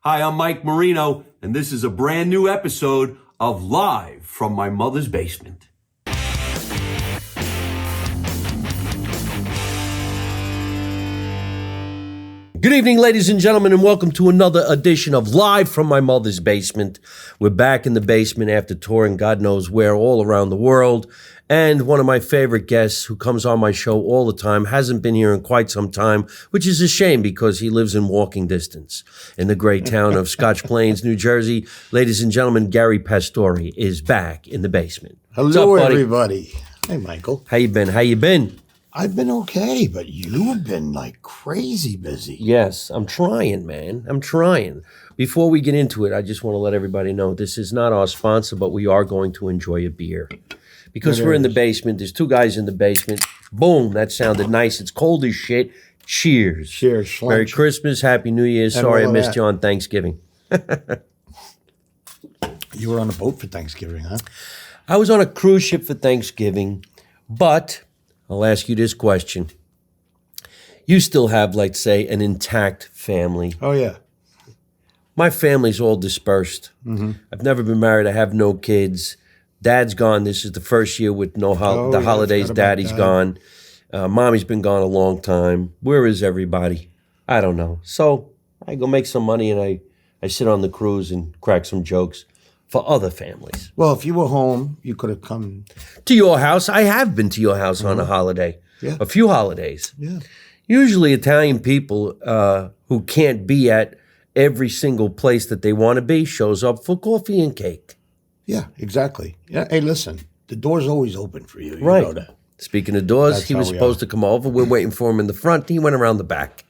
Hi, I'm Mike Marino, and this is a brand new episode of Live from My Mother's Basement. Good evening, ladies and gentlemen, and welcome to another edition of Live from My Mother's Basement. We're back in the basement after touring God knows where all around the world. And one of my favorite guests who comes on my show all the time hasn't been here in quite some time, which is a shame because he lives in walking distance in the great town of Scotch Plains, New Jersey. Ladies and gentlemen, Garry Pastore is back in the basement. Hello, everybody. Hey, Michael. How you been? How you been? I've been okay, but you have been like crazy busy. Yes, I'm trying, man. I'm trying. Before we get into it, I just want to let everybody know this is not our sponsor, but we are going to enjoy a beer. Because we're in the basement. There's two guys in the basement. Boom, that sounded nice. It's cold as shit. Cheers. Cheers. Merry Christmas. Happy New Year. Sorry I missed you on Thanksgiving. You were on a boat for Thanksgiving, huh? I was on a cruise ship for Thanksgiving, but I'll ask you this question. You still have, let's say, an intact family. Oh, yeah. My family's all dispersed. Mm-hmm. I've never been married. I have no kids. Dad's gone. This is the first year with the holidays. Daddy's gone. Mommy's been gone a long time. Where is everybody? I don't know. So I go make some money and I sit on the cruise and crack some jokes for other families. Well, if you were home, you could have come to your house. I have been to your house on a holiday. Yeah. A few holidays. Yeah. Usually Italian people who can't be at every single place that they want to be shows up for coffee and cake. Yeah, exactly. Yeah. Hey, listen, the door's always open for you. You right. know that. Speaking of doors, he was supposed to come over. We're waiting for him in the front. He went around the back.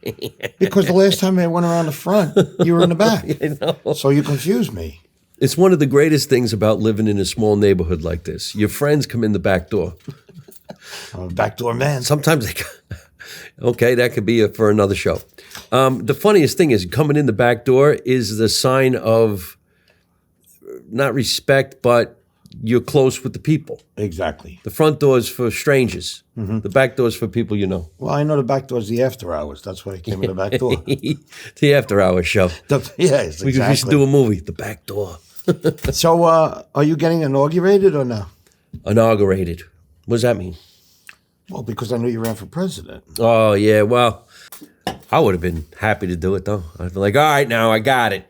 Because the last time I went around the front, you were in the back. I know. So you confused me. It's one of the greatest things about living in a small neighborhood like this. Your friends come in the back door. I'm a backdoor man. Sometimes they okay, that could be for another show. The funniest thing is coming in the back door is the sign of not respect, but you're close with the people. Exactly. The front door is for strangers. Mm-hmm. The back door is for people you know. Well, I know the back door is the after hours. That's why I came in the back door. The after hours show. Yes, exactly. We should do a movie, The Back Door. So are you getting inaugurated or no? Inaugurated. What does that mean? Well, because I knew you ran for president. Oh, yeah. Well, I would have been happy to do it, though. I'd be like, all right, now I got it.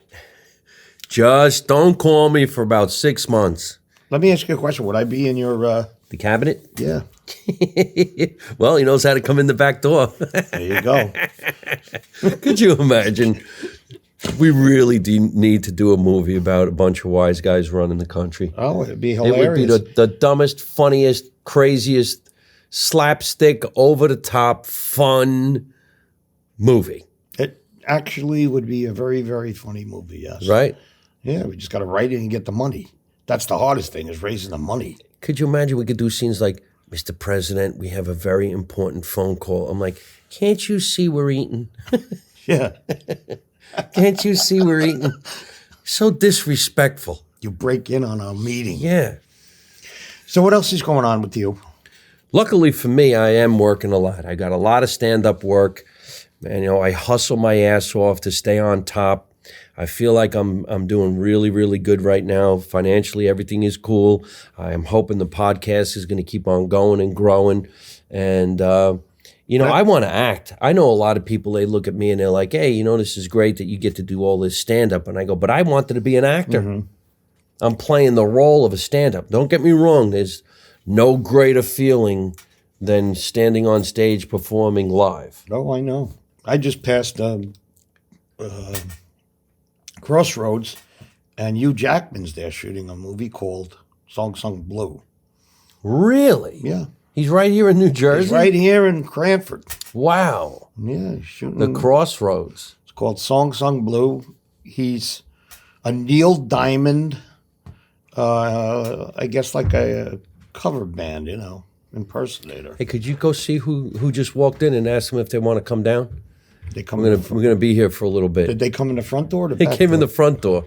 Just don't call me for about 6 months. Let me ask you a question. Would I be in your... The cabinet? Yeah. Well, he knows how to come in the back door. There you go. Could you imagine? We really need to do a movie about a bunch of wise guys running the country. Oh, it'd be hilarious. It would be the dumbest, funniest, craziest, slapstick, over-the-top, fun movie. It actually would be a very, very funny movie, yes. Right? Yeah, we just got to write it and get the money. That's the hardest thing, is raising the money. Could you imagine we could do scenes like, Mr. President, we have a very important phone call. I'm like, can't you see we're eating? Yeah. Can't you see we're eating? So disrespectful. You break in on our meeting. Yeah. So what else is going on with you? Luckily for me, I am working a lot. I got a lot of stand-up work. And, I hustle my ass off to stay on top. I feel like I'm doing really, really good right now. Financially, everything is cool. I'm hoping the podcast is going to keep on going and growing. And, I want to act. I know a lot of people, they look at me and they're like, hey, this is great that you get to do all this stand-up. And I go, but I wanted to be an actor. Mm-hmm. I'm playing the role of a stand-up. Don't get me wrong. There's no greater feeling than standing on stage performing live. Oh, I know. I just passed Crossroads, and Hugh Jackman's there shooting a movie called Song Sung Blue. Really? Yeah. He's right here in New Jersey? He's right here in Cranford. Wow. Yeah, he's shooting. The Crossroads. It's called Song Sung Blue. He's a Neil Diamond, I guess like a cover band, impersonator. Hey, could you go see who just walked in and ask them if they want to come down? We're gonna be here for a little bit. Did they come in the front door or the back door? They came in the front door.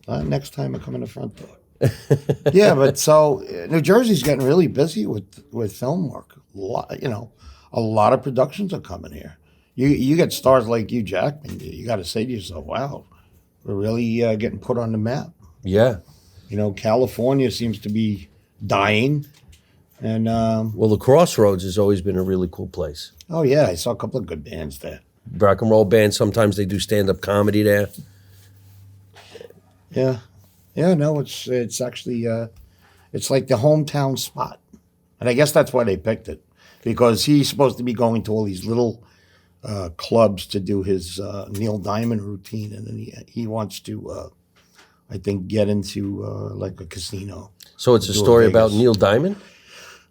Next time I come in the front door. Yeah, but so New Jersey's getting really busy with film work. A lot of productions are coming here. You get stars like Hugh Jackman. You got to say to yourself, "Wow, we're really getting put on the map. Yeah. You know, California seems to be dying. And, Well, the Crossroads has always been a really cool place. oh, yeah, I saw a couple of good bands there. Rock and roll bands, sometimes they do stand-up comedy there. Yeah. Yeah, no, it's actually, it's like the hometown spot. And I guess that's why they picked it. Because he's supposed to be going to all these little clubs to do his Neil Diamond routine. And then he wants to, I think, get into like a casino. So it's a Do it story in about Vegas. Neil Diamond?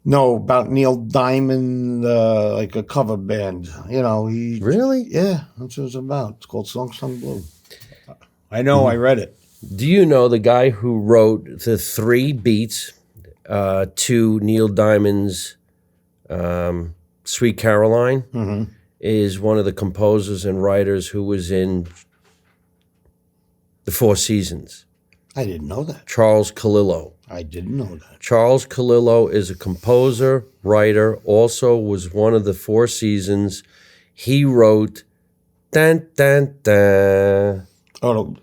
No, about Neil Diamond, like a cover band. You know, he... Really? Yeah, that's what it's about. It's called Song Sung Blue. I know, I read it. Do you know the guy who wrote the 3 beats to Neil Diamond's Sweet Caroline is one of the composers and writers who was in The Four Seasons? I didn't know that. Charles Calillo. I didn't know that. Charles Calillo is a composer, writer, also was one of the Four Seasons. He wrote dun dun dun. Oh, no,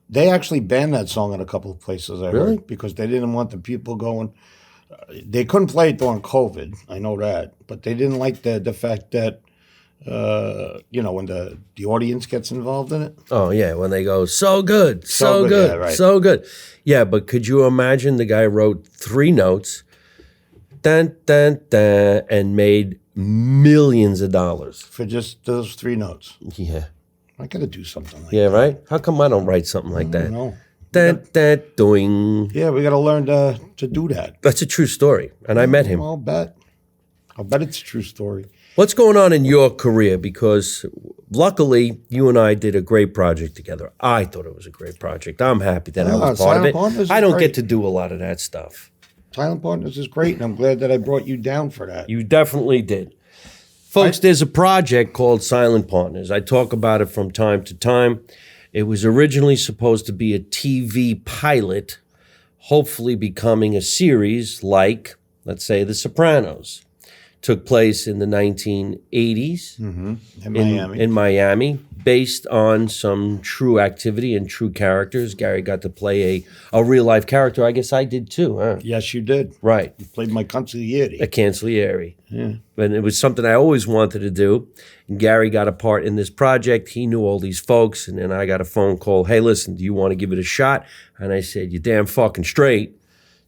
they actually banned that song in a couple of places, I Really? heard, because they didn't want the people going. They couldn't play it during COVID, I know that, but they didn't like the fact that, you know, when the audience gets involved in it. Oh yeah, when they go so good, so, So good, good, yeah, right. so good. Yeah, but could you imagine the guy wrote 3 notes, dun dun dun, and made millions of dollars? For just those 3 notes. Yeah, I got to do something like yeah, right. How come I don't write something like that. that? No. Dun dun doing. Yeah, we got to learn to do that. That's a true story, and I met him. I'll bet it's a true story. What's going on in your career? Because luckily, you and I did a great project together. I thought it was a great project. I'm happy that I was part of Silent it. Partners is I don't great. get to do a lot of that stuff. Silent Partners is great, and I'm glad that I brought you down for that. You definitely did. Folks, there's a project called Silent Partners. I talk about it from time to time. It was originally supposed to be a TV pilot, hopefully becoming a series like, let's say, The Sopranos. Took place in the 1980s In Miami. in Miami, based on some true activity and true characters. Gary got to play a real-life character. I guess I did too, huh? Yes, you did. Right. You played my consigliere. A cancelliere. Yeah. And it was something I always wanted to do. And Gary got a part in this project. He knew all these folks. And then I got a phone call. Hey, listen, do you want to give it a shot? And I said, you're damn fucking straight.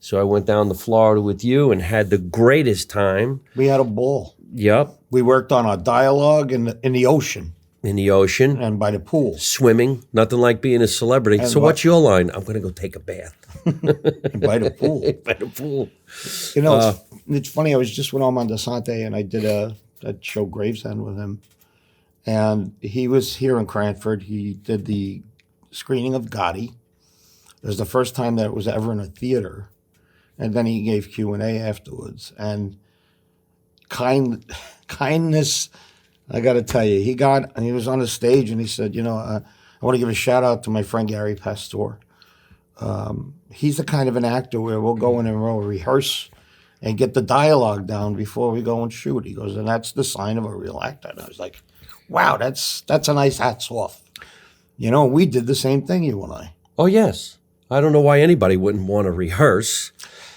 So I went down to Florida with you and had the greatest time. We had a ball. Yep. We worked on our dialogue in the ocean In the ocean, and by the pool. swimming, nothing like being a celebrity. So what- what's your line? I'm going to go take a bath. By the pool. By the pool. You know, it's funny. I was just with Armand Asante, and I did that show Gravesend with him. And he was here in Cranford. He did the screening of Gotti. It was the first time that it was ever in a theater. And then he gave Q&A afterwards. And kindness, I got to tell you, he was on the stage and he said, you know, I want to give a shout out to my friend Garry Pastore. He's the kind of an actor where we'll go in and we'll rehearse and get the dialogue down before we go and shoot. He goes, and that's the sign of a real actor. And I was like, wow, that's a nice hats off. You know, we did the same thing, you and I. Oh, yes. I don't know why anybody wouldn't want to rehearse.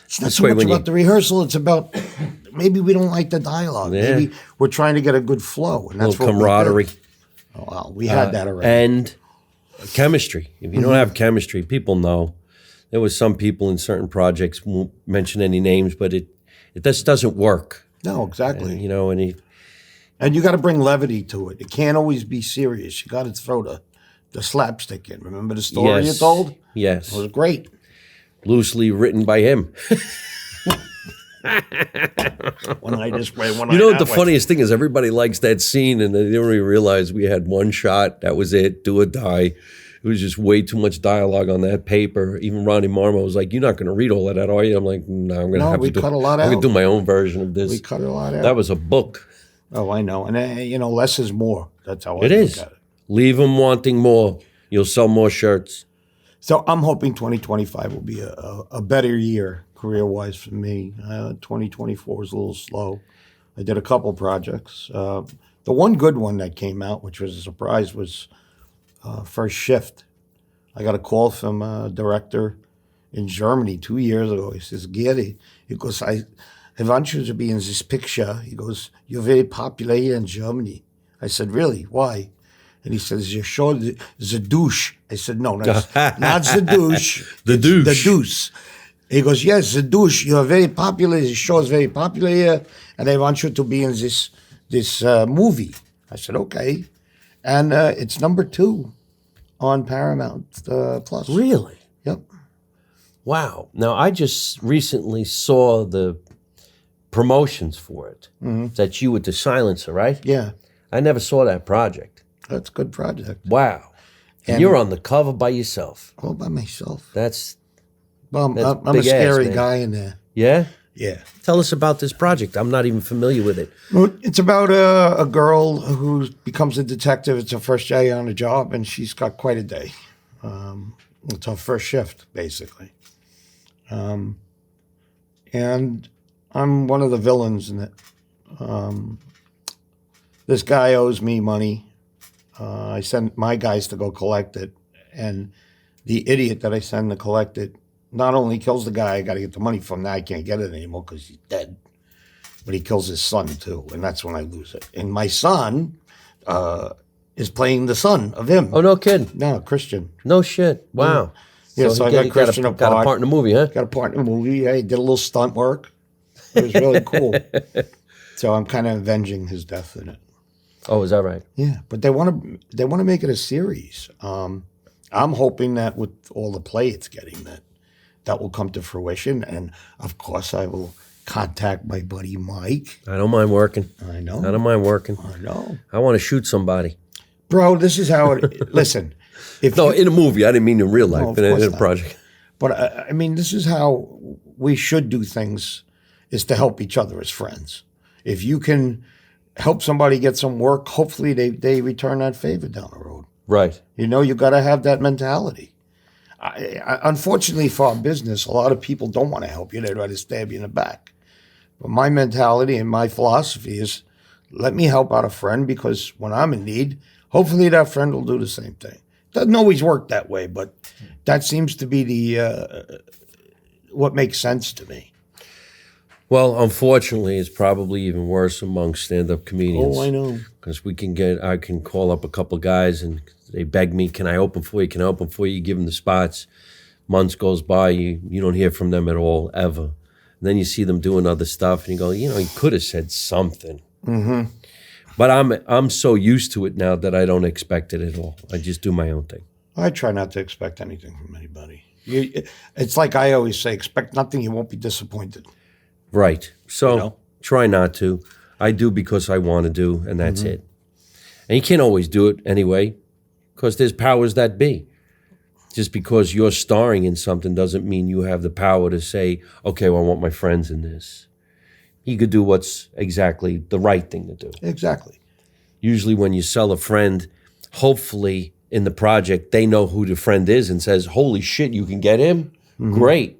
It's not This so way much when you- about the rehearsal. It's about maybe we don't like the dialogue. Yeah. Maybe we're trying to get a good flow. And A that's little what camaraderie. We did. Oh, well, we had that already. And chemistry. If you don't have chemistry, people know. There was some people in certain projects, won't mention any names, but it just doesn't work. No, exactly. You know, And you got to bring levity to it. It can't always be serious. You got to throw the slapstick in. Remember the story you told? Yes. It was great. Loosely written by him. One eye this way, one eye You know what that the way. funniest thing is? Everybody likes that scene, and they don't even realize we had one shot. That was it. Do or die. It was just way too much dialogue on that paper. Even Ronnie Marmo was like, "You're not going to read all of that, are you?" I'm like, "No, I'm going to No, have we to do. cut a lot I'm going out. to do my own version of this." We cut a lot out. That was a book. Oh, I know. And, you know, less is more. That's how I It look is. at it. Leave them wanting more. You'll sell more shirts. So I'm hoping 2025 will be a better year career-wise for me. 2024 was a little slow. I did a couple projects. The one good one that came out, which was a surprise, was First Shift I got a call from a director in Germany 2 years ago. He says, Garry, he goes, I want you to be in this picture. He goes, you're very popular here in Germany. I said, really? Why? And he says, you show the douche. I said, no, not the douche. The douche. The douche. He goes, yes, the douche. You are very popular. The show is very popular here, and I want you to be in this movie. I said, okay. And it's number 2 on Paramount Plus. Really? Yep. Wow. Now, I just recently saw the promotions for it. That you with the silencer, right? Yeah, I never saw that project. that's a good project. Wow. And you're on the cover by yourself. All by myself. That's, Well, That's I'm a big ass, scary man. guy in there. yeah? Yeah. Tell us about this project. I'm not even familiar with it. Well, it's about a girl who becomes a detective. It's her first day on the job, and she's got quite a day. It's her first shift, basically. And I'm one of the villains in it. This guy owes me money. I send my guys to go collect it, and the idiot that I send to collect it not only kills the guy I got to get the money from, now I can't get it anymore because he's dead, but he kills his son too, and that's when I lose it. And my son is playing the son of him. Oh, no kidding. No, Christian. No shit. Wow. Yeah, so I got Christian got a part in the movie, huh? Got a part in the movie. Yeah, he did a little stunt work. It was really cool. So I'm kind of avenging his death in it. Oh, is that right? Yeah, but they want to make it a series. I'm hoping that with all the play it's getting, that will come to fruition. And of course, I will contact my buddy Mike. I don't mind working. I know. I don't mind working. I know, I want to shoot somebody. bro. This is how it. Listen, if No, you, in a movie. I didn't mean in real life, No, of in course a not. project. but I mean, this is how we should do things: is to help each other as friends. If you can help somebody get some work, hopefully they return that favor down the road. Right. You know, you got to have that mentality. Unfortunately for our business, a lot of people don't want to help you. They'd rather stab you in the back. But my mentality and my philosophy is let me help out a friend, because when I'm in need, hopefully that friend will do the same thing. Doesn't always work that way, but that seems to be the what makes sense to me. Well, unfortunately, it's probably even worse among stand-up comedians. Oh, I know. Because I can call up a couple guys and they beg me, can I open for you? Can I open for you? You give them the spots. Months goes by, you don't hear from them at all, ever. And then you see them doing other stuff and you go, you could have said something. Mm-hmm. But I'm so used to it now that I don't expect it at all. I just do my own thing. I try not to expect anything from anybody. It's like I always say, expect nothing, you won't be disappointed. Right. So know? try not to. I do because I want to do, and that's it. And you can't always do it anyway, because there's powers that be. Just because you're starring in something doesn't mean you have the power to say, okay, well, I want my friends in this. You could do what's exactly the right thing to do. Exactly. Usually when you sell a friend, hopefully in the project, they know who the friend is and says, holy shit, you can get him? Great.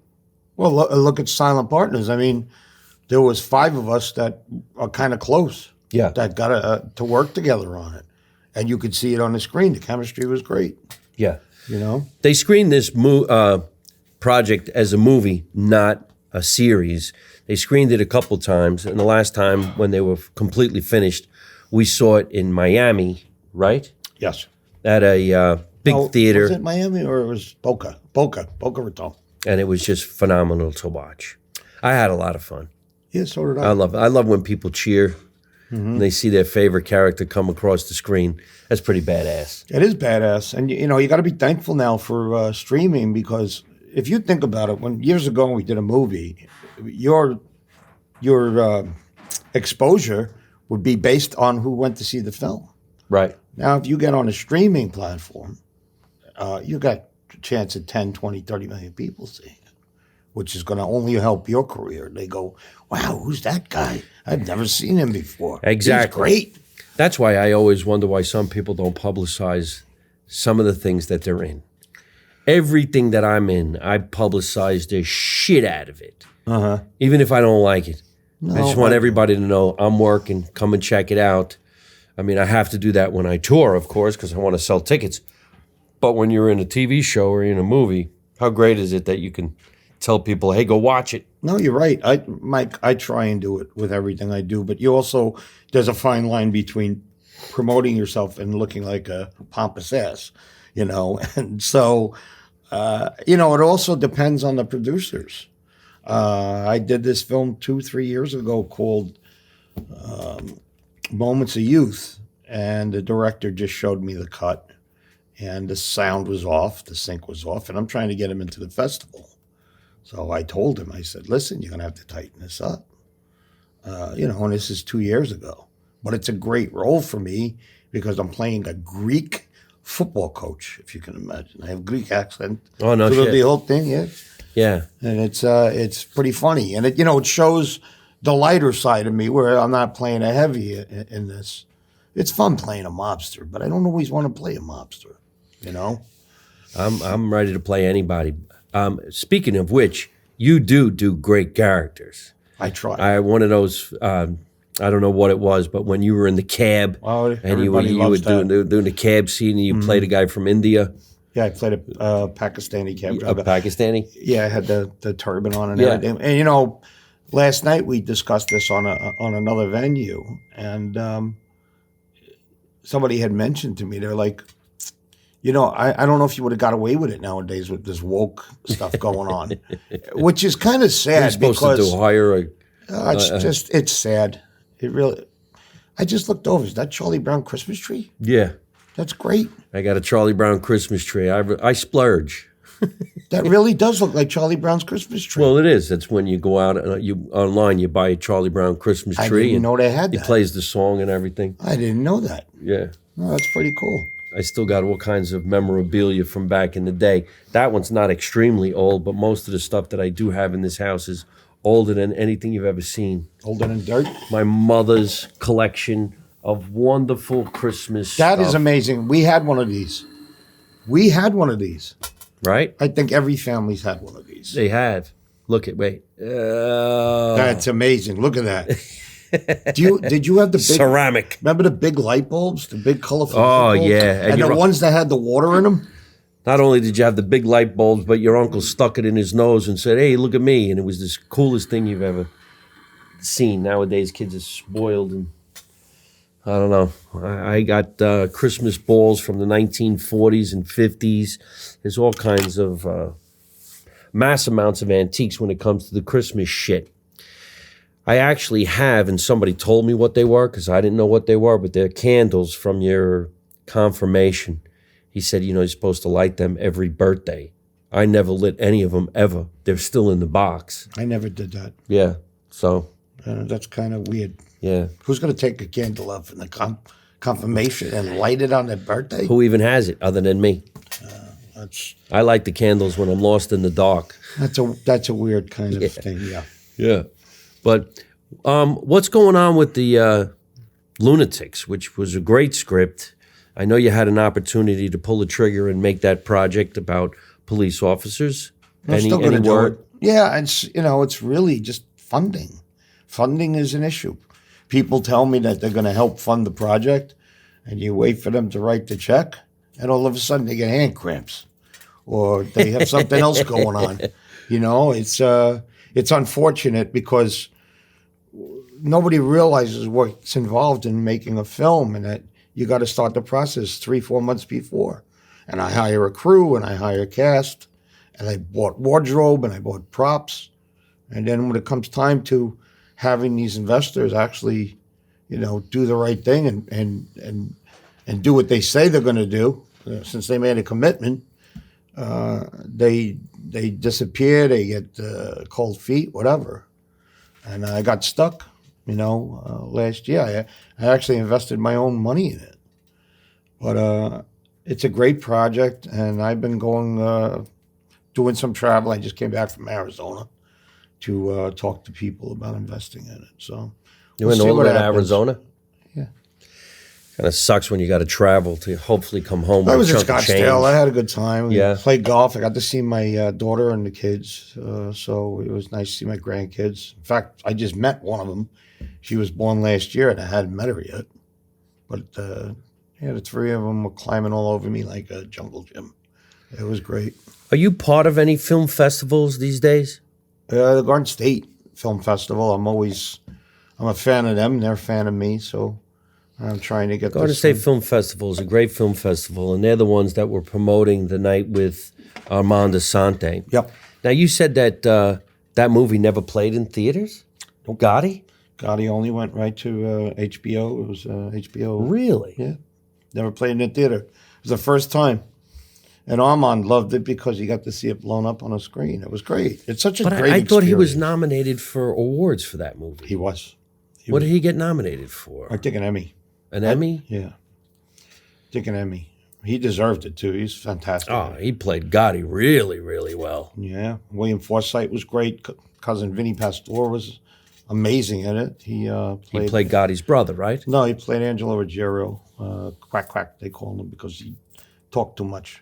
Well, look at Silent Partners. I mean, there was 5 of us that are kind of close. Yeah. That got to work together on it. And you could see it on the screen. The chemistry was great, Yeah. you know? They screened this project as a movie, not a series. They screened it a couple times, and the last time when they were completely finished, we saw it in Miami, right? Yes. At a big theater, Was it Miami or it was Boca Raton? and it was just phenomenal to watch. I had a lot of fun. Yeah, so did I love when people cheer and they see their favorite character come across the screen. That's pretty badass. It is badass. And, you know, you got to be thankful now for streaming, because if you think about it, when years ago we did a movie, your exposure would be based on who went to see the film. Right. Now, if you get on a streaming platform, you got a chance at 10, 20, 30 million people seeing it, which is going to only help your career. They go, wow, who's that guy? I've never seen him before. Exactly. He's great. That's why I always wonder why some people don't publicize some of the things that they're in. Everything that I'm in, I publicize the shit out of it. Even if I don't like it. I just want everybody to know I'm working, come and check it out. I mean, I have to do that when I tour, of course, because I want to sell tickets. But when you're in a TV show or in a movie, how great is it that you can tell people, hey, go watch it? No, you're right. Mike, I try and do it with everything I do, but you also, there's a fine line between promoting yourself and looking like a pompous ass, and so, it also depends on the producers. I did this film 2-3 years ago called Moments of Youth, and the director just showed me the cut, and the sound was off, the sync was off, and I'm trying to get him into the festival. So I told him, I said, listen, you're going to have to tighten this up. And this is 2 years ago. But it's a great role for me because I'm playing a Greek football coach, if you can imagine. I have Greek accent. Oh, no through shit. the whole thing, yeah. Yeah. And it's pretty funny. And it shows the lighter side of me where I'm not playing a heavy in this. It's fun playing a mobster, but I don't always want to play a mobster, I'm ready to play anybody. Speaking of which, you do great characters. I try. One of those, I don't know what it was, but when you were in the cab and you were doing the cab scene and you played a guy from India. Yeah, I played a Pakistani cab driver. A Pakistani? Yeah, I had the turban on and everything. And last night we discussed this on another venue, and somebody had mentioned to me, they're like, I don't know if you would have got away with it nowadays with this woke stuff going on, which is kind of sad. You're supposed to hire it's sad. It really. I just looked over. Is that Charlie Brown Christmas tree? Yeah. That's great. I got a Charlie Brown Christmas tree. I splurge. That really does look like Charlie Brown's Christmas tree. Well, it is. That's when you go out online, you buy a Charlie Brown Christmas tree. I didn't know they had that. He plays the song and everything. I didn't know that. Yeah. Oh, that's pretty cool. I still got all kinds of memorabilia from back in the day. That one's not extremely old, but most of the stuff that I do have in this house is older than anything you've ever seen. Older than dirt? My mother's collection of wonderful Christmas stuff. That is amazing. We had one of these. Right? I think every family's had one of these. They have. Wait. That's amazing. Look at that. Did you have the big ceramic? Remember the big light bulbs, the big colorful? Oh light bulbs? yeah, and the ones that had the water in them. Not only did you have the big light bulbs, but your uncle stuck it in his nose and said, "Hey, look at me!" And it was the coolest thing you've ever seen. Nowadays, kids are spoiled, and I don't know. I got Christmas balls from the 1940s and 50s. There's all kinds of mass amounts of antiques when it comes to the Christmas shit. I actually have, and somebody told me what they were because I didn't know what they were, but they're candles from your confirmation. He said, you're supposed to light them every birthday. I never lit any of them ever. They're still in the box. I never did that. Yeah, so. That's kind of weird. Yeah. Who's going to take a candle up in the confirmation and light it on their birthday? Who even has it other than me? I light the candles when I'm lost in the dark. That's a weird kind of thing, yeah. Yeah. But what's going on with the Lunatics, which was a great script? I know you had an opportunity to pull the trigger and make that project about police officers. I'm still going to do it. Yeah, it's really just funding. Funding is an issue. People tell me that they're going to help fund the project, and you wait for them to write the check, and all of a sudden they get hand cramps, or they have something else going on. It's unfortunate because nobody realizes what's involved in making a film, and that you got to start the process 3-4 months before. And I hire a crew, and I hire a cast, and I bought wardrobe, and I bought props, and then when it comes time to having these investors actually, do the right thing and do what they say they're going to do, since they made a commitment, they disappear, they get cold feet, whatever. And I got stuck, last year. I actually invested my own money in it. But it's a great project, and I've been doing some travel. I just came back from Arizona to talk to people about investing in it. So you went all the way to Arizona? Yeah. Kind of sucks when you got to travel to hopefully come home. I was in Scottsdale. I had a good time. Yeah. Played golf. I got to see my daughter and the kids. So it was nice to see my grandkids. In fact, I just met one of them. She was born last year, and I hadn't met her yet. But, Yeah, the three of them were climbing all over me like a jungle gym. It was great. Are you part of any film festivals these days? The Garden State Film Festival. I'm a fan of them. They're a fan of me. So I'm trying to get Garden this State thing. Film Festival is a great film festival, and they're the ones that were promoting the night with Armand Asante. Yep. Now, you said that that movie never played in theaters? Gotti? Gotti only went right to HBO. It was HBO. Really? Yeah. Never played in the theater. It was the first time. And Armand loved it because he got to see it blown up on a screen. It was great. It's such a But great I thought he was experience. nominated for awards for that movie. He was. What did he get nominated for? I think an Emmy. An Emmy? Yeah. I think an Emmy. He deserved it, too. He's fantastic. Oh, he played Gotti really, really well. Yeah. William Forsythe was great. Cousin Vinny Pastore was amazing in it. He Played Gotti's brother, right? No, he played Angelo Ruggiero. Quack, quack, they call him because he talked too much.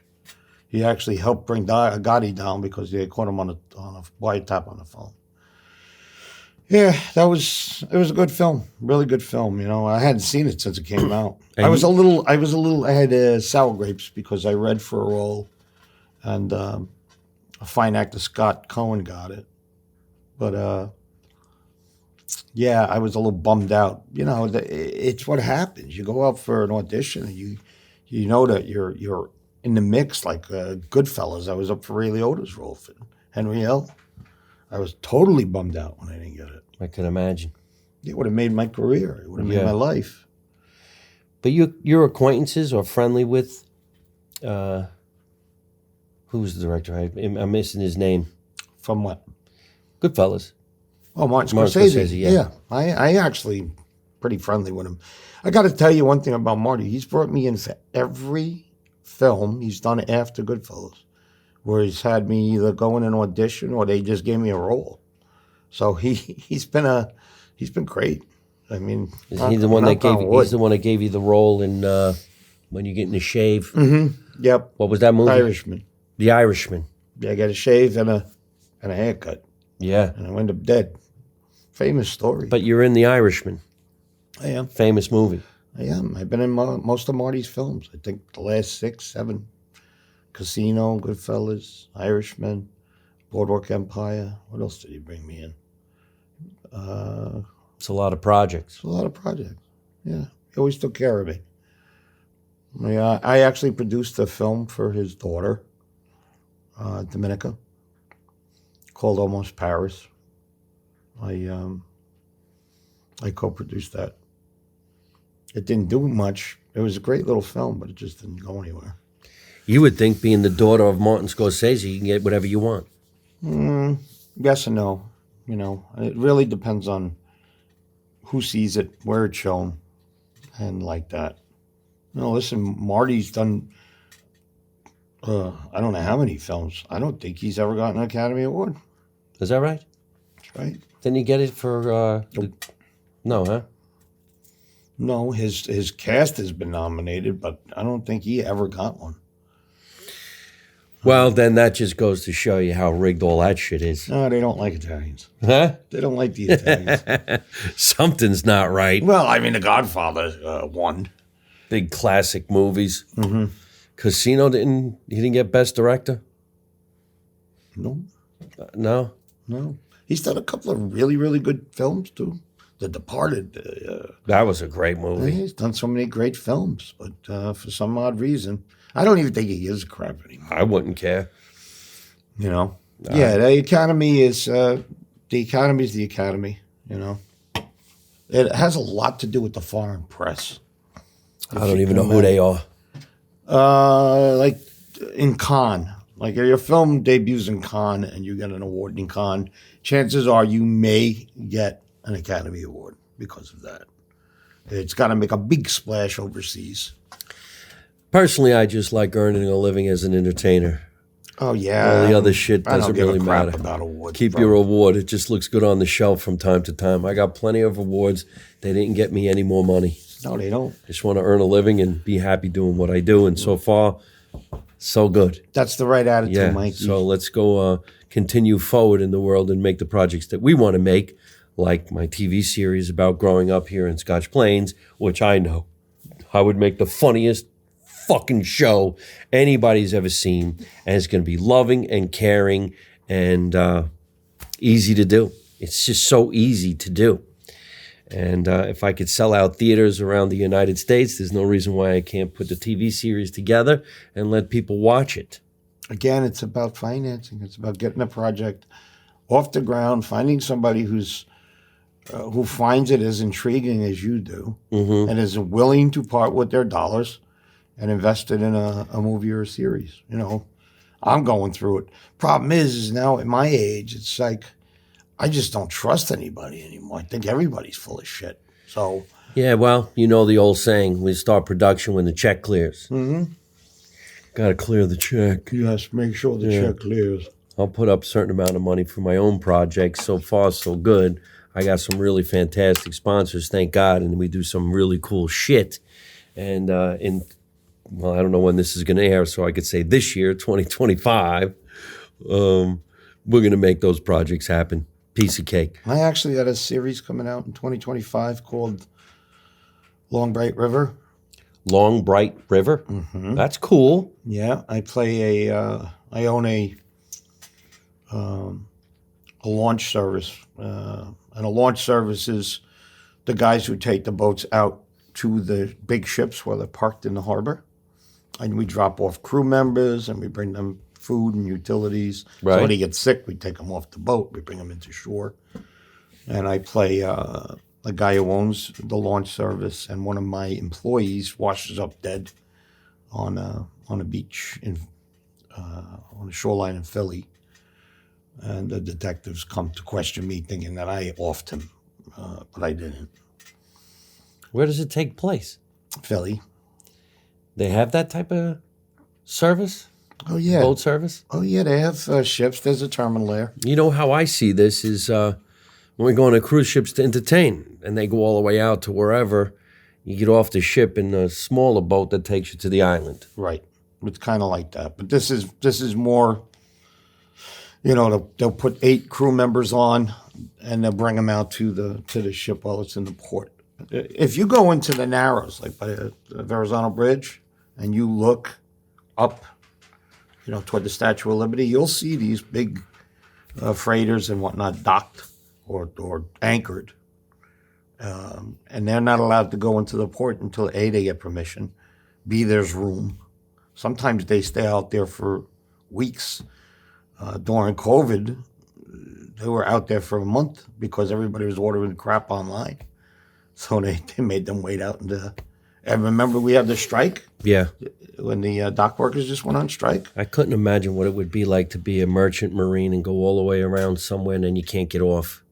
He actually helped bring Gotti down because they caught him on a wiretap on the phone. Yeah, it was a good film, really good film. You know, I hadn't seen it since it came out. I was a little, I had sour grapes because I read for a role, and a fine actor, Scott Cohen, got it. But yeah, I was a little bummed out. You know, it's what happens. You go out for an audition, and you know that you're in the mix, like Goodfellas. I was up for Ray Liotta's role for Henry L. I was totally bummed out when I didn't get it. I can imagine. It would have made my career. It would have made my life. But your acquaintances or friendly with, who's the director? I'm missing his name. From what? Goodfellas. Oh, Martin Martin Scorsese. Scorsese, yeah. Yeah. I actually pretty friendly with him. I got to tell you one thing about Marty. He's brought me in for every film he's done after Goodfellas, where he's had me either go in an audition or they just gave me a role. So he's been great. I mean, He's the one that gave you the role in When You Get in the Shave. Mm-hmm. Yep. What was that movie? Irishman. The Irishman. Yeah, I got a shave and a haircut, Yeah. and I wound up dead. Famous story. But you're in The Irishman. I am. Famous movie. I am. I've been in most of Marty's films. I think the last 6, 7. Casino, Goodfellas, Irishman, Boardwalk Empire. What else did he bring me in? It's a lot of projects. It's a lot of projects. Yeah. He always took care of me. I actually produced a film for his daughter, Dominica, called Almost Paris. I co-produced that. It didn't do much. It was a great little film, but it just didn't go anywhere. You would think, being the daughter of Martin Scorsese, you can get whatever you want. Yes and no. You know, it really depends on who sees it, where it's shown, and like that. You know, listen, Marty's done, I don't know how many films. I don't think he's ever gotten an Academy Award. Is that right? That's right. Didn't he get it for... No, huh? No, his cast has been nominated, but I don't think he ever got one. Well, then that just goes to show you how rigged all that shit is. No, they don't like Italians. Huh? They don't like the Italians. Something's not right. Well, I mean, The Godfather won. Big classic movies. Mm-hmm. Casino he didn't get Best Director? No, No? no. He's done a couple of really, really good films, too. The Departed. That was a great movie. He's done so many great films, but for some odd reason, I don't even think he gives a crap anymore. I wouldn't care. You know? Yeah, the Academy is the Academy, you know? It has a lot to do with the foreign press. I don't even know who they are. Like in Cannes. Like if your film debuts in Cannes and you get an award in Cannes, chances are you may get an Academy Award because of that. It's got to make a big splash overseas. Personally, I just like earning a living as an entertainer. Oh, yeah. All the other shit I don't doesn't give really a crap matter. about awards. Keep your award. It just looks good on the shelf from time to time. I got plenty of awards. They didn't get me any more money. No, they don't. Just want to earn a living and be happy doing what I do. And so far, so good. That's the right attitude, Yeah. Mikey. So let's go continue forward in the world and make the projects that we want to make, like my TV series about growing up here in Scotch Plains, which I know I would make the funniest fucking show anybody's ever seen, and it's going to be loving and caring and easy to do. It's just so easy to do. And if I could sell out theaters around the United States, there's no reason why I can't put the TV series together and let people watch it. Again, it's about financing. It's about getting a project off the ground, finding somebody who finds it as intriguing as you do, and is willing to part with their dollars and invest it in a movie or a series. You know, I'm going through it. Problem is now at my age, it's like I just don't trust anybody anymore. I think everybody's full of shit. So yeah, well, you know the old saying: we start production when the check clears. Got to clear the check. yes, make sure the check clears. I'll put up a certain amount of money for my own projects. So far, so good. I got some really fantastic sponsors, thank God, and we do some really cool shit. And well, I don't know when this is going to air, so I could say this year, 2025, we're going to make those projects happen. Piece of cake. I actually got a series coming out in 2025 called Long Bright River. Long Bright River? That's cool. Yeah, I play I own a launch service. And a launch service is the guys who take the boats out to the big ships while they're parked in the harbor. And we drop off crew members and we bring them food and utilities. Right. Somebody gets sick, we take them off the boat, we bring them into shore. And I play a guy who owns the launch service, and one of my employees washes up dead on a beach on the shoreline in Philly. And the detectives come to question me thinking that I offed him, but I didn't. Where does it take place? Philly. They have that type of service? Oh, yeah. Boat service? Oh, yeah, they have ships. There's a terminal there. You know how I see this is when we go on a cruise ships to entertain, and they go all the way out to wherever, you get off the ship in a smaller boat that takes you to the island. Right. It's kind of like that. But this is more, you know, they'll put 8 crew members on, and they'll bring them out to the ship while it's in the port. If you go into the Narrows, like by the Verrazano Bridge, and you look up, you know, toward the Statue of Liberty, you'll see these big freighters and whatnot docked or anchored. And they're not allowed to go into the port until A, they get permission, B, there's room. Sometimes they stay out there for weeks. During COVID, they were out there for a month because everybody was ordering crap online. So they made them wait out. And remember we had the strike? Yeah. When the dock workers just went on strike? I couldn't imagine what it would be like to be a merchant marine and go all the way around somewhere and then you can't get off.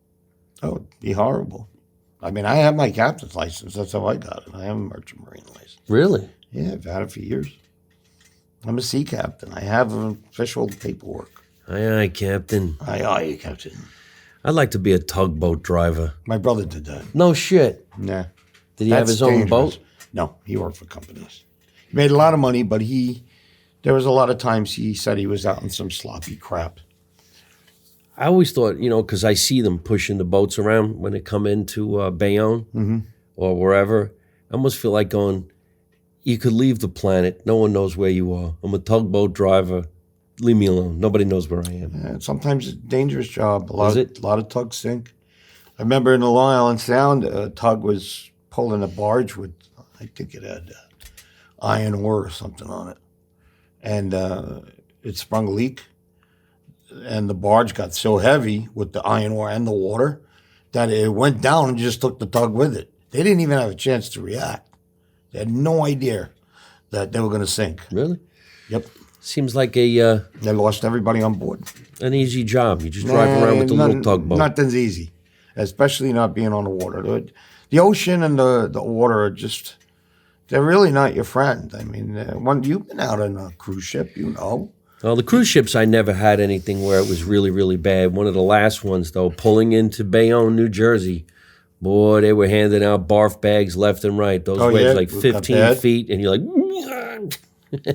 Oh, it'd be horrible. I mean, I have my captain's license. That's how I got it. I have a merchant marine license. Really? Yeah, I've had it for years. I'm a sea captain. I have official paperwork. Aye, aye, Captain. Aye, aye, Captain. I'd like to be a tugboat driver. My brother did that. No shit. Nah. Did he have his own boat? No, he worked for companies. He made a lot of money, but there was a lot of times he said he was out in some sloppy crap. I always thought, you know, because I see them pushing the boats around when they come into Bayonne or wherever. I almost feel like going, you could leave the planet. No one knows where you are. I'm a tugboat driver. Leave me alone. Nobody knows where I am. Yeah, sometimes it's a dangerous job. A lot of tugs sink. I remember in the Long Island Sound, a tug was pulling a barge with, I think it had iron ore or something on it. And it sprung a leak. And the barge got so heavy with the iron ore and the water that it went down and just took the tug with it. They didn't even have a chance to react. They had no idea that they were going to sink. Really? Yep. Seems like they lost everybody on board. An easy job. You just drive around with the little tugboat. Nothing's easy, especially not being on the water. The ocean and the water are just, they're really not your friend. I mean, you've been out on a cruise ship, you know. Well, the cruise ships, I never had anything where it was really, really bad. One of the last ones, though, pulling into Bayonne, New Jersey, boy, they were handing out barf bags left and right. Those waves like 15 feet, and you're like...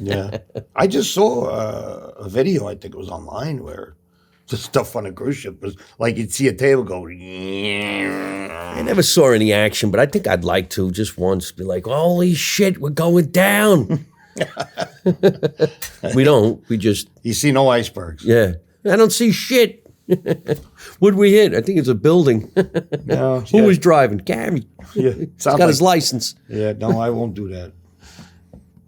Yeah. I just saw a video, I think it was online, where The stuff on a cruise ship was like you'd see a table go. I never saw any action, but I think I'd like to just once be like, holy shit, we're going down. We don't. We just, You see no icebergs. yeah. I don't see shit. What'd we hit? I think it's a building. No, Who was driving? Gary. Yeah, He's got his license. Yeah, no, I won't do that.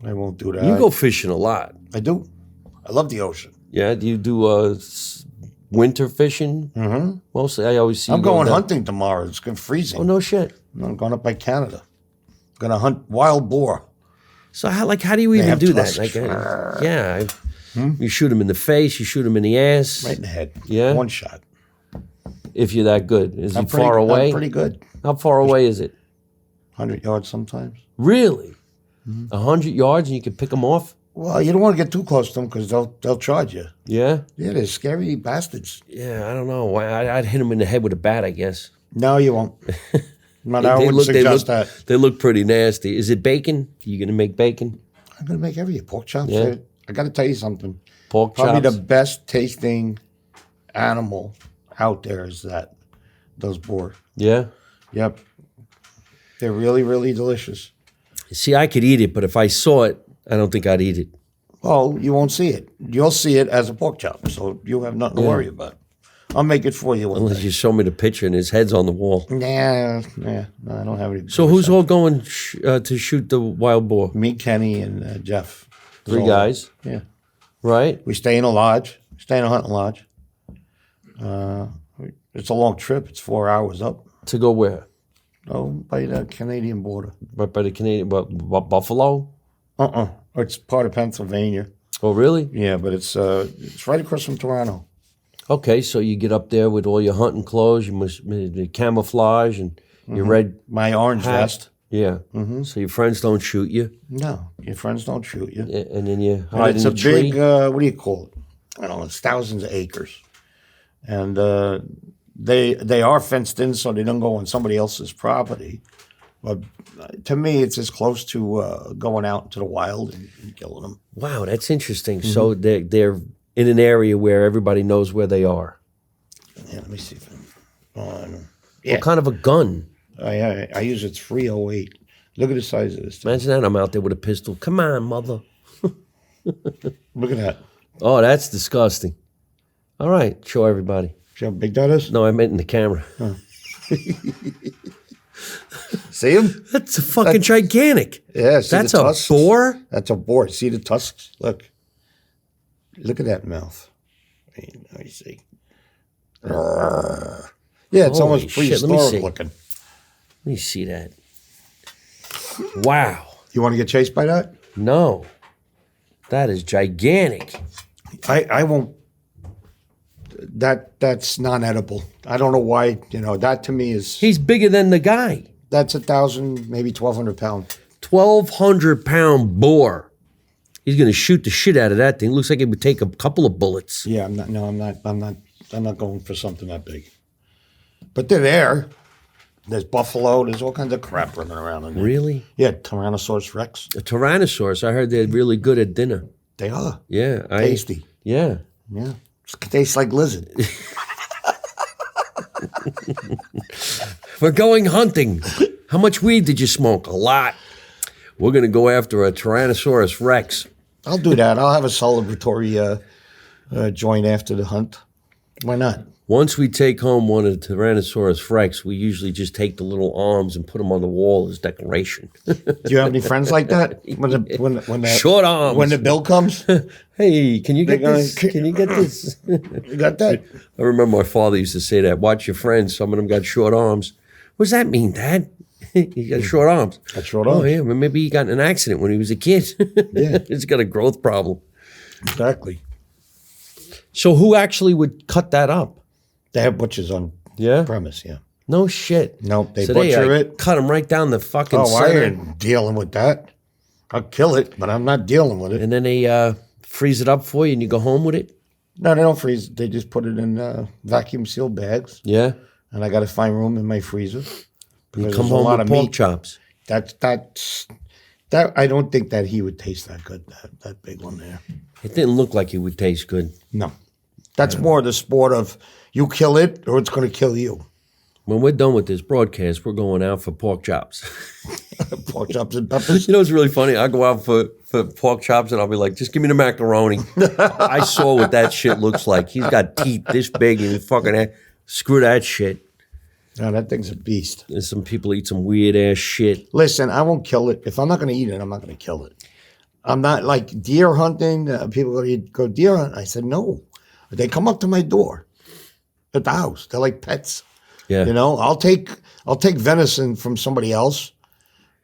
I won't do that. You go fishing a lot. I do. I love the ocean. Yeah? Do you do winter fishing? Mm-hmm. Mostly, I always see I'm you going down. hunting tomorrow. It's going freezing. Oh, no shit. I'm going up by Canada. I'm going to hunt wild boar. So how do you even have do that? tusks. Like, you shoot him in the face, you shoot him in the ass. Right in the head. Yeah? One shot. If you're that good. Is he I'm pretty- far away? I'm pretty good. How far away is it? 100 yards sometimes. Really? 100 yards and you can pick them off? Well, you don't want to get too close to them because they'll charge you. Yeah? Yeah, they're scary bastards. Yeah, I don't know. I'd hit him in the head with a bat, I guess. No, you won't. No, I wouldn't suggest that. They look pretty nasty. Is it bacon? You going to make bacon? I'm going to make everything. Pork chops. Yeah. I got to tell you something. Pork Probably chops? the best tasting animal out there is those boar. Yeah? Yep. They're really, really delicious. See, I could eat it, but if I saw it, I don't think I'd eat it. Well, you won't see it. You'll see it as a pork chop, so you have nothing to worry about. I'll make it for you one Unless day. you show me the picture and his head's on the wall. No, I don't have any. So who's all going to shoot the wild boar? Me, Kenny, and Jeff. Three So, guys, Yeah. right? We stay in a lodge. Stay in a hunting lodge. It's a long trip. It's 4 hours up. To go where? Oh, by the Canadian border. Right by the Canadian, Buffalo? It's part of Pennsylvania. Oh, really? Yeah, but it's right across from Toronto. Okay, so you get up there with all your hunting clothes, your camouflage, and your red My orange hat. vest. Yeah. So your friends don't shoot you, No, your friends don't shoot you. and then you And hide it's in a the tree. big, what do you call it? I don't know, it's thousands of acres. And they are fenced in so they don't go on somebody else's property. But to me, it's as close to going out into the wild and killing them. Wow, that's interesting. So they're in an area where everybody knows where they are. Yeah, let me see if What kind of a gun? I use a 308. Look at the size of this thing. Imagine that I'm out there with a pistol. Come on, mother. Look at that. Oh, that's disgusting. All right, show everybody. See how big that is? No, I meant in the camera. See him? That's a fucking gigantic. Yeah, see That's the a tusks? boar? That's a boar. See the tusks? Look. Look at that mouth. Let me see. Yeah, it's Holy almost shit, let me prehistoric see. looking. Let me see that. Wow. You want to get chased by that? No. That is gigantic. I won't. That's non-edible. I don't know why. That to me is He's bigger than the guy. that's 1,000, maybe 1,200 pounds. 1,200-pound boar. He's going to shoot the shit out of that thing. Looks like it would take a couple of bullets. Yeah, I'm not going for something that big. But they're there. There's buffalo. There's all kinds of crap running around in there. Really? Yeah, Tyrannosaurus Rex. A Tyrannosaurus. I heard they're really good at dinner. They are Yeah. tasty. Yeah. Yeah, it tastes like lizard. We're going hunting. How much weed did you smoke? A lot. We're going to go after a Tyrannosaurus Rex. I'll do that. I'll have a celebratory joint after the hunt. Why not? Once we take home one of the Tyrannosaurus Rex, we usually just take the little arms and put them on the wall as decoration. Do you have any friends like that? When Short arms. When the bill comes, Hey, can you get They're this? going- Can you get this? you got that. I remember my father used to say that. Watch your friends. Some of them got short arms. What does that mean, Dad? He got short arms. Got short Oh, arms. yeah. Well, maybe he got in an accident when he was a kid. Yeah. He's got a growth problem. Exactly. So who actually would cut that up? They have butchers on Yeah? premise. Yeah. No shit. Nope. They So butcher it. cut him right down the fucking Oh, I center. ain't dealing with that. I'll kill it, but I'm not dealing with it. And then they freeze it up for you and you go home with it? No, they don't freeze. They just put it in vacuum sealed bags, Yeah? and I got to find room in my freezer. You Because come there's a home lot with of pork meat. chops. That I don't think that he would taste that good. That big one there. It didn't look like it would taste good. No, That's more the sport of you kill it or it's going to kill you. When we're done with this broadcast, we're going out for pork chops. Pork chops and peppers. You know, it's really funny. I go out for pork chops and I'll be like, just give me the macaroni. I saw what that shit looks like. He's got teeth this big and fucking screw that shit. No, that thing's a beast. There's some people eat some weird ass shit. Listen, I won't kill it. If I'm not going to eat it, I'm not going to kill it. I'm not like deer hunting. People go deer hunt. I said, no. They come up to my door at the house. They're like pets. Yeah. You know, I'll take venison from somebody else,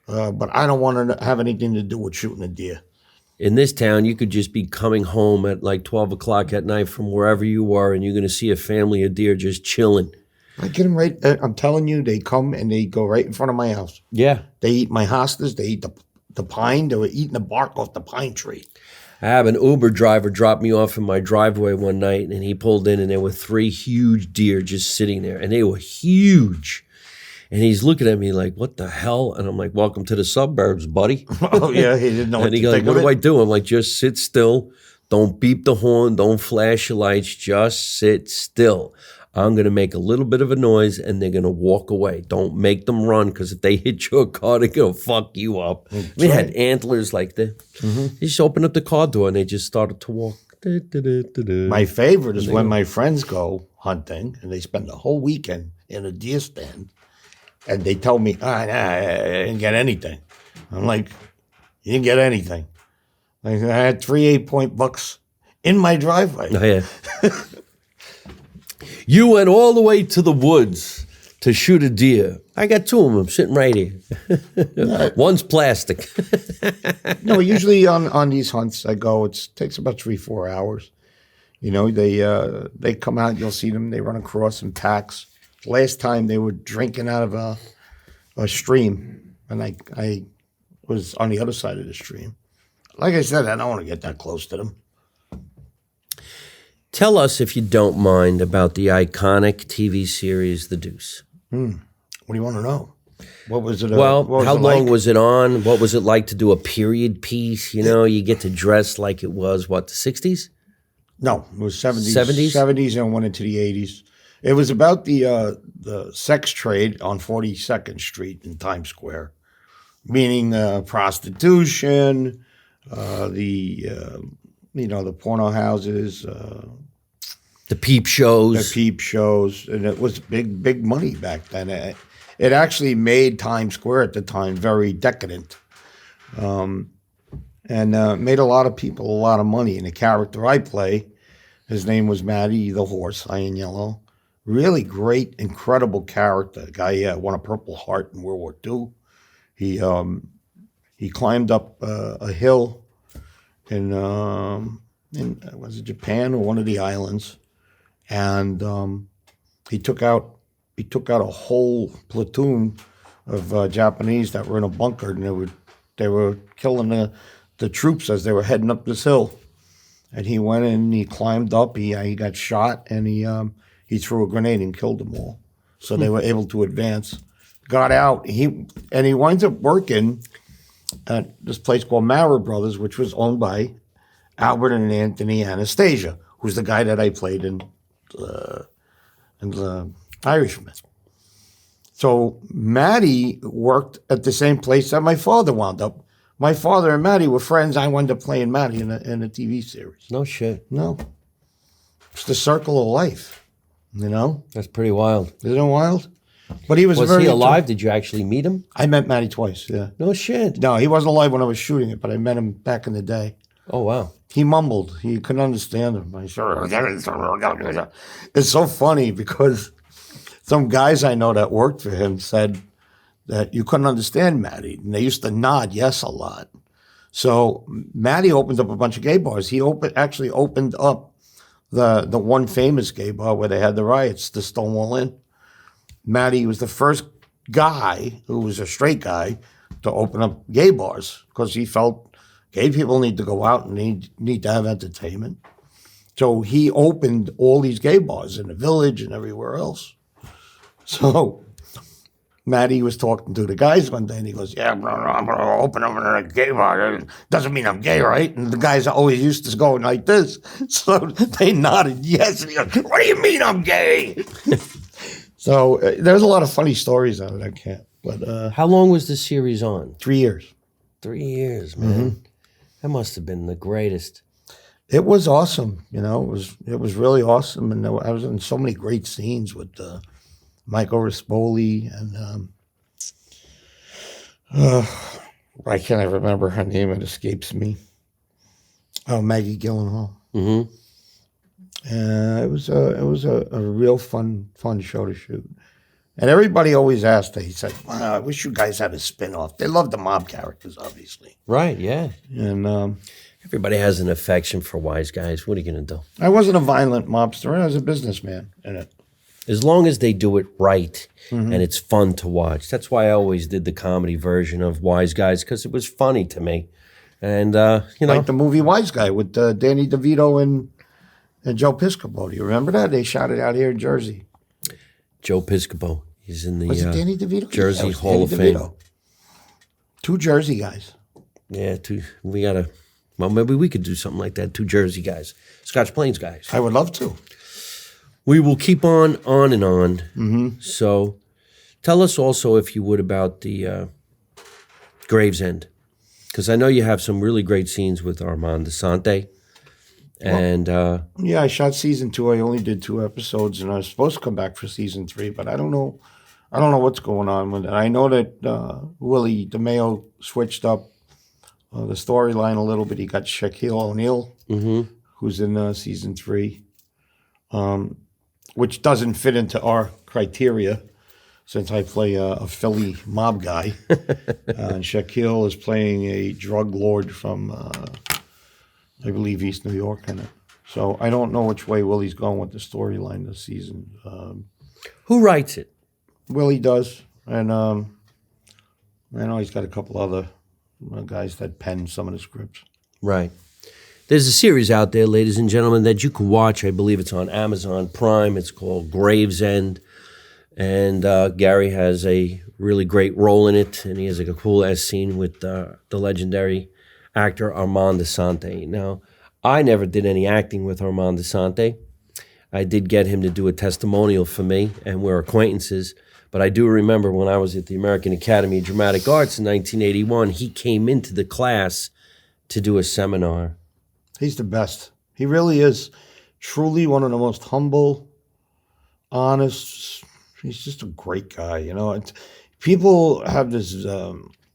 but I don't want to have anything to do with shooting a deer. In this town, you could just be coming home at like 12 o'clock at night from wherever you were, and you're going to see a family of deer just chilling. I get them right. I'm telling you, they come and they go right in front of my house. Yeah. They eat my hostas. They eat the pine. They were eating the bark off the pine tree. I have an Uber driver drop me off in my driveway one night, and he pulled in, and there were 3 huge deer just sitting there, and they were huge. And he's looking at me like, what the hell? And I'm like, welcome to the suburbs, buddy. Oh, yeah, he didn't know what And he to goes, think what of do it. I do? I'm like, just sit still. Don't beep the horn. Don't flash your lights. Just sit still. I'm going to make a little bit of a noise, and they're going to walk away. Don't make them run, because if they hit your car, they're going to fuck you up. We had antlers like that. Mm-hmm. You just open up the car door, and they just started to walk. My favorite is when my friends go hunting, and they spend the whole weekend in a deer stand, and they tell me, I didn't get anything. I'm like, you didn't get anything. Like, I had 3 8-point bucks in my driveway. Oh, yeah. You went all the way to the woods to shoot a deer. I got 2 of them sitting right here. One's plastic. No, usually on these hunts I go, it takes about 3-4 hours. You know, they come out, you'll see them, they run across in packs. Last time they were drinking out of a stream, and I was on the other side of the stream. Like I said, I don't want to get that close to them. Tell us, if you don't mind, about the iconic TV series The Deuce. What do you want to know? What was it? Well, what was how it long like? was it on? What was it like to do a period piece? You know, you get to dress like it was, what, the 60s? No, it was 70s. 70s? 70s and went into the 80s. It was about the sex trade on 42nd Street in Times Square, meaning prostitution, the porno houses, The peep shows. the peep shows, and it was big money back then. It actually made Times Square at the time very decadent, and made a lot of people a lot of money. And the character I play, his name was Matty the Horse, Iron Yellow. Really great, incredible character. The guy won a Purple Heart in World War II. He climbed up a hill in was it Japan or one of the islands, and he took out a whole platoon of Japanese that were in a bunker, and they were killing the troops as they were heading up this hill. And he went in, and he climbed up. He got shot, and he threw a grenade and killed them all. So they were able to advance. Got out. He winds up working at this place called Mara Brothers, which was owned by Albert and Anthony Anastasia, who's the guy that I played in the Irishman. So Matty worked at the same place that my father wound up. My father and Matty were friends. I wound up playing Matty in a TV series. No shit. No. It's the circle of life, you know? That's pretty wild. Isn't it wild? But he was he alive? Did you actually meet him? I met Matty twice, yeah. No shit. No, he wasn't alive when I was shooting it, but I met him back in the day. Oh, wow. He mumbled. He couldn't understand him. It's so funny because some guys I know that worked for him said that you couldn't understand Matty, and they used to nod yes a lot. So Matty opened up a bunch of gay bars. He actually opened up the one famous gay bar where they had the riots, the Stonewall Inn. Matty was the first guy who was a straight guy to open up gay bars because he felt gay people need to go out and need to have entertainment. So he opened all these gay bars in the village and everywhere else. So Matty was talking to the guys one day, and he goes, "Yeah, bro, I'm going to open up a gay bar. It doesn't mean I'm gay, right?" And the guys always used to go like this. So they nodded yes. And he goes, "What do you mean I'm gay?" So there's a lot of funny stories out of that camp. But How long was the series on? 3 years. 3 years, man. That must have been the greatest. It was awesome. It was really awesome. And I was in so many great scenes with Michael Rispoli and I can't remember her name. It escapes me. Oh, Maggie Gyllenhaal. Mm-hmm. It was a real fun show to shoot. And everybody always asked her. He said, "Wow, I wish you guys had a spinoff." They love the mob characters, obviously. Right, yeah. And Everybody has an affection for wise guys. What are you going to do? I wasn't a violent mobster. I was a businessman in it. As long as they do it right and it's fun to watch. That's why I always did the comedy version of Wise Guys, because it was funny to me. And, Like the movie Wise Guy with Danny DeVito and Joe Piscopo. Do you remember that? They shot it out here in Jersey. Joe Piscopo. He's in the Was it Danny DeVito? Jersey Yeah, it was Hall Danny of Fame. DeVito. 2 Jersey guys. Yeah, well, maybe we could do something like that. 2 Jersey guys. Scotch Plains guys. I would love to. We will keep on and on. Mm-hmm. So tell us also, if you would, about the Gravesend. Because I know you have some really great scenes with Armand Desante. And Yeah, I shot season 2. I only did 2 episodes, and I was supposed to come back for season 3, but I don't know what's going on with it. I know that Willie DeMeo switched up the storyline a little bit. He got Shaquille O'Neal, who's in season 3, which doesn't fit into our criteria since I play a Philly mob guy. And Shaquille is playing a drug lord from, I believe, East New York. So I don't know which way Willie's going with the storyline this season. who writes it? Willie does. And I know he's got a couple other guys that pen some of the scripts. Right. There's a series out there, ladies and gentlemen, that you can watch. I believe it's on Amazon Prime. It's called Gravesend. And Garry has a really great role in it, and he has a cool-ass scene with the legendary actor Armand Desante. Now, I never did any acting with Armand Desante. I did get him to do a testimonial for me, and we're acquaintances. But I do remember when I was at the American Academy of Dramatic Arts in 1981, he came into the class to do a seminar. He's the best. He really is truly one of the most humble, honest. He's just a great guy. People have this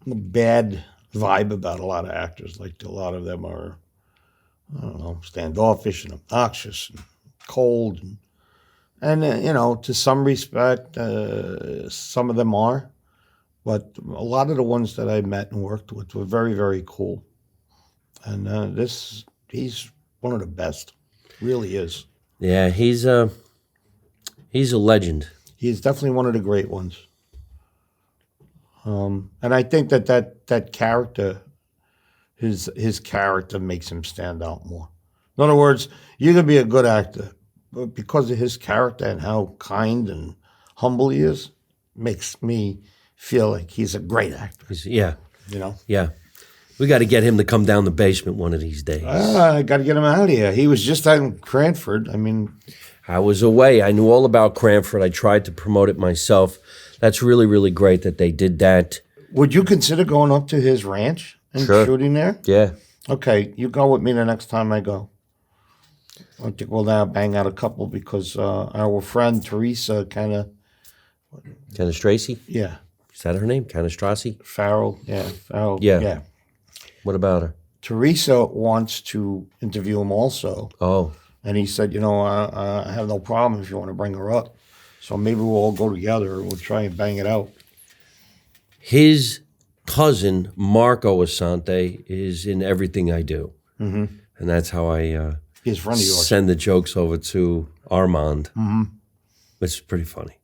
bad vibe about a lot of actors. Like a lot of them are, I don't know, standoffish and obnoxious and cold. And to some respect, some of them are. But a lot of the ones that I met and worked with were very, very cool. And he's one of the best. Really is. Yeah, he's a legend. He's definitely one of the great ones. And I think that character, his character makes him stand out more. In other words, you can be a good actor, but because of his character and how kind and humble he is, makes me feel like he's a great actor. Yeah. Yeah. We got to get him to come down the basement one of these days. I got to get him out of here. He was just out in Cranford. I was away. I knew all about Cranford. I tried to promote it myself. That's really, really great that they did that. Would you consider going up to his ranch and shooting there? Yeah. Okay, you go with me the next time I go. I think we'll now bang out a couple because our friend Teresa Canastraci? yeah. Is that her name? Canastraci? Farrell. Yeah. What about her? Teresa wants to interview him also. Oh. And he said, I have no problem if you want to bring her up. So maybe we'll all go together. We'll try and bang it out. His cousin, Marco Asante, is in everything I do. Mm-hmm. And that's how I He's a friend of yours. send the jokes over to Armand. Mm-hmm. It's pretty funny.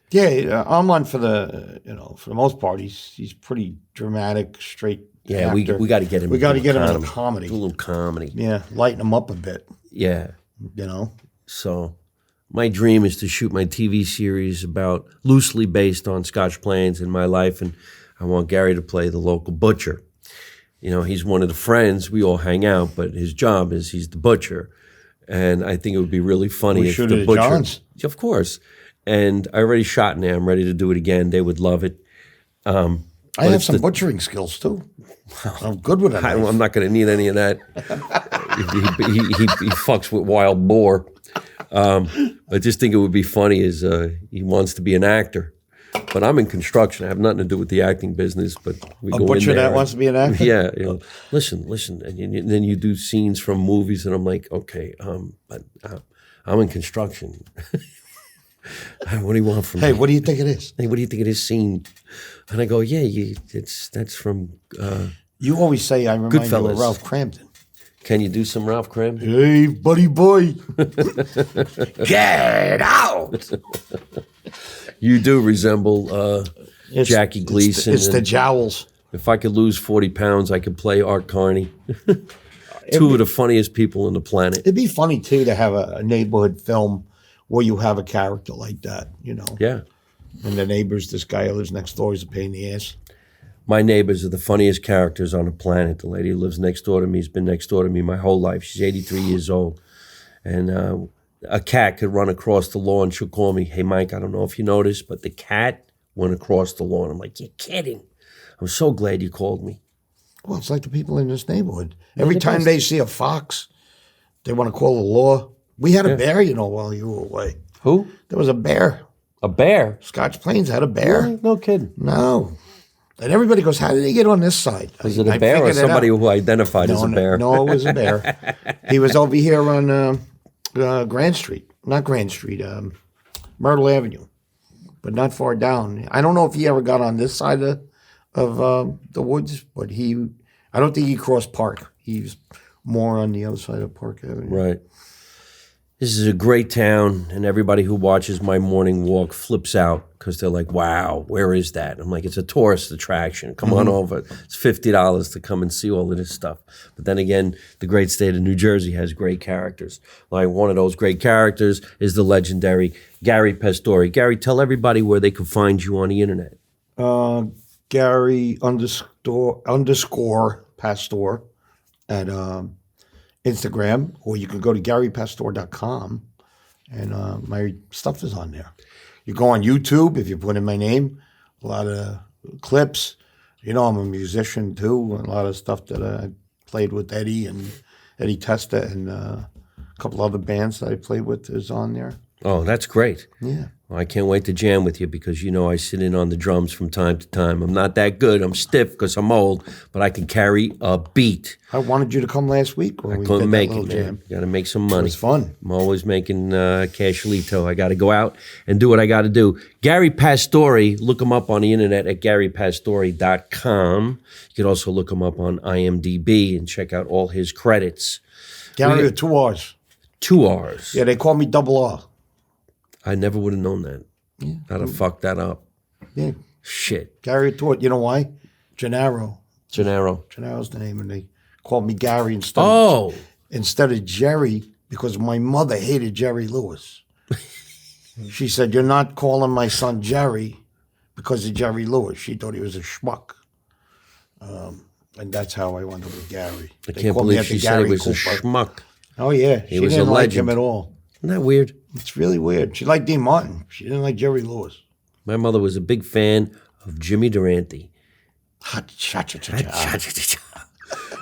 Yeah, Armand for the most part, he's pretty dramatic, straight. Yeah, actor. we got to get him. We got to get him into a comedy. little comedy. Yeah, lighten him up a bit. Yeah. You know. So, my dream is to shoot my TV series loosely based on Scotch Plains and my life, and I want Garry to play the local butcher. He's one of the friends. We all hang out, but his job is he's the butcher. And I think it would be really funny if the butcher... John's. Of course. And I already shot in there. I'm ready to do it again. They would love it. I have some butchering skills, too. I'm good with it. I'm not going to need any of that. he fucks with wild boar. I just think it would be funny he wants to be an actor. But I'm in construction. I have nothing to do with the acting business. But we go in there. A butcher that wants to be an actor? Yeah. Listen. And then you do scenes from movies, and I'm like, okay, but I'm in construction. What do you want from me? Hey, what do you think it is? Hey, what do you think of this scene? And I go, yeah, that's from You always say I remind you Goodfellas. of Ralph Cramden. Can you do some Ralph Cramden? Hey, buddy boy. Get out. You do resemble Jackie Gleason. It's the jowls. If I could lose 40 pounds, I could play Art Carney. Two of the funniest people on the planet. It'd be funny, too, to have a neighborhood film where you have a character like that, Yeah. And the neighbors, this guy who lives next door is a pain in the ass. My neighbors are the funniest characters on the planet. The lady who lives next door to me has been next door to me my whole life. She's 83 years old. And a cat could run across the lawn. She'll call me, hey, Mike, I don't know if you noticed, but the cat went across the lawn. I'm like, you're kidding. I'm so glad you called me. Well, it's like the people in this neighborhood. Every time they see a fox, they want to call the law. We had a bear, while you were away. Who? There was a bear. A bear? Scotch Plains had a bear. Really? No kidding. No. And everybody goes, how did he get on this side? Was it a bear or somebody who identified as a bear? No, it was a bear. He was over here on Grand Street. Not Grand Street, Myrtle Avenue. But not far down. I don't know if he ever got on this side of the woods, but I don't think he crossed Park. He's more on the other side of Park Avenue. Right. This is a great town, and everybody who watches my morning walk flips out because they're like, wow, where is that? I'm like, it's a tourist attraction. Come on over. It's $50 to come and see all of this stuff. But then again, the great state of New Jersey has great characters. Like one of those great characters is the legendary Garry Pastore. Garry, tell everybody where they can find you on the internet. Garry _ Pastore at Instagram, or you can go to GarryPastore.com, and my stuff is on there. You go on YouTube, if you put in my name, a lot of clips. I'm a musician too, a lot of stuff that I played with Eddie Testa and a couple other bands that I played with is on there. Oh, that's great. Yeah. Well, I can't wait to jam with you because I sit in on the drums from time to time. I'm not that good. I'm stiff because I'm old, but I can carry a beat. I wanted you to come last week. I couldn't make it, man. Got to make some money. It was fun. I'm always making cashlito. I got to go out and do what I got to do. Garry Pastore, look him up on the internet at GarryPastore.com. You can also look him up on IMDb and check out all his credits. Garry with 2 R's. 2 R's. Yeah, they call me Double R. I never would have known that. Yeah. I'd have fucked that up. Yeah. Shit. Garry taught. You know why? Gennaro. Gennaro. Gennaro's the name, and they called me Garry instead of Jerry because my mother hated Jerry Lewis. She said, "You're not calling my son Jerry because of Jerry Lewis." She thought he was a schmuck. And that's how I wound up with Garry. I can't believe she said he was a schmuck. Oh, yeah. She was didn't a like legend. him at all. Isn't that weird? It's really weird. She liked Dean Martin. She didn't like Jerry Lewis. My mother was a big fan of Jimmy Durante.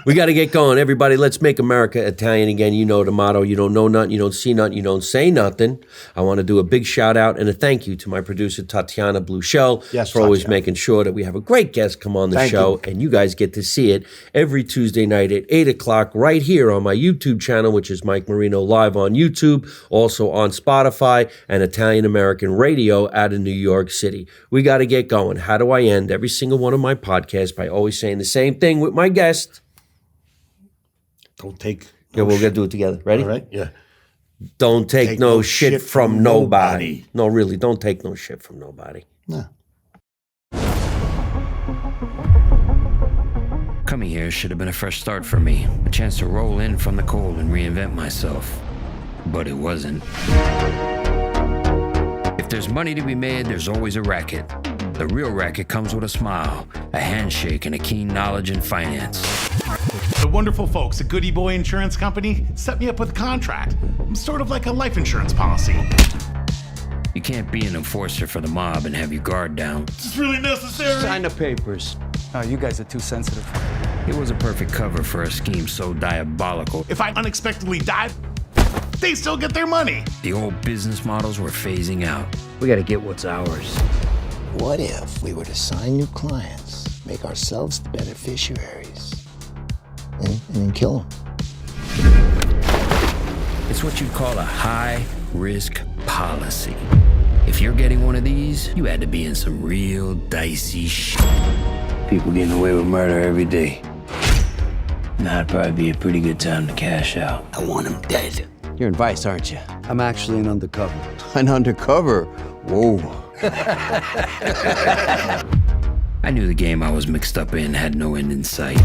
We got to get going. Everybody, let's make America Italian again. You know the motto. You don't know nothing. You don't see nothing. You don't say nothing. I want to do a big shout out and a thank you to my producer, Tatiana Bluchel, for always making sure that we have a great guest come on the show. And you guys get to see it every Tuesday night at 8 o'clock right here on my YouTube channel, which is Mike Marino Live on YouTube, also on Spotify and Italian American Radio out of New York City. We got to get going. How do I end every single one of my podcasts? By always saying the same thing with my guest. Don't take we're going to do it together. Ready? All right, yeah. Don't take no shit from nobody. No, really, don't take no shit from nobody. No. Coming here should have been a fresh start for me. A chance to roll in from the cold and reinvent myself. But it wasn't. If there's money to be made, there's always a racket. The real racket comes with a smile, a handshake, and a keen knowledge in finance. The wonderful folks at Goody Boy Insurance Company set me up with a contract. Sort of like a life insurance policy. You can't be an enforcer for the mob and have your guard down. It's really necessary. Sign the papers. Oh, you guys are too sensitive. It was a perfect cover for a scheme so diabolical. If I unexpectedly die, they still get their money. The old business models were phasing out. We gotta get what's ours. What if we were to sign new clients, make ourselves the beneficiaries, and then kill them? It's what you'd call a high-risk policy. If you're getting one of these, you had to be in some real dicey shit. People getting away with murder every day. That'd probably be a pretty good time to cash out. I want them dead. You're in Vice, aren't you? I'm actually an undercover. An undercover? Whoa. I knew the game I was mixed up in had no end in sight.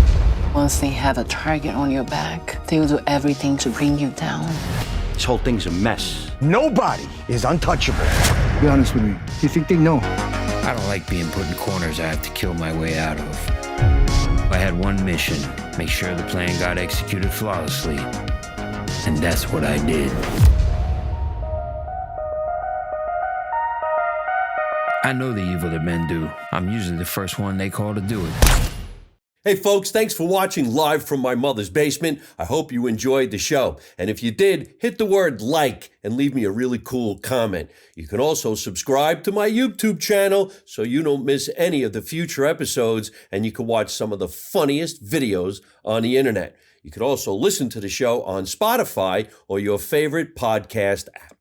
Once they have a target on your back, they will do everything to bring you down. This whole thing's a mess. Nobody is untouchable. Be honest with me. You think they know? I don't like being put in corners I have to kill my way out of. I had one mission, make sure the plan got executed flawlessly. And that's what I did. I know the evil that men do. I'm usually the first one they call to do it. Hey folks, thanks for watching live from my mother's basement. I hope you enjoyed the show. And if you did, hit the word like and leave me a really cool comment. You can also subscribe to my YouTube channel so you don't miss any of the future episodes, and you can watch some of the funniest videos on the internet. You can also listen to the show on Spotify or your favorite podcast app.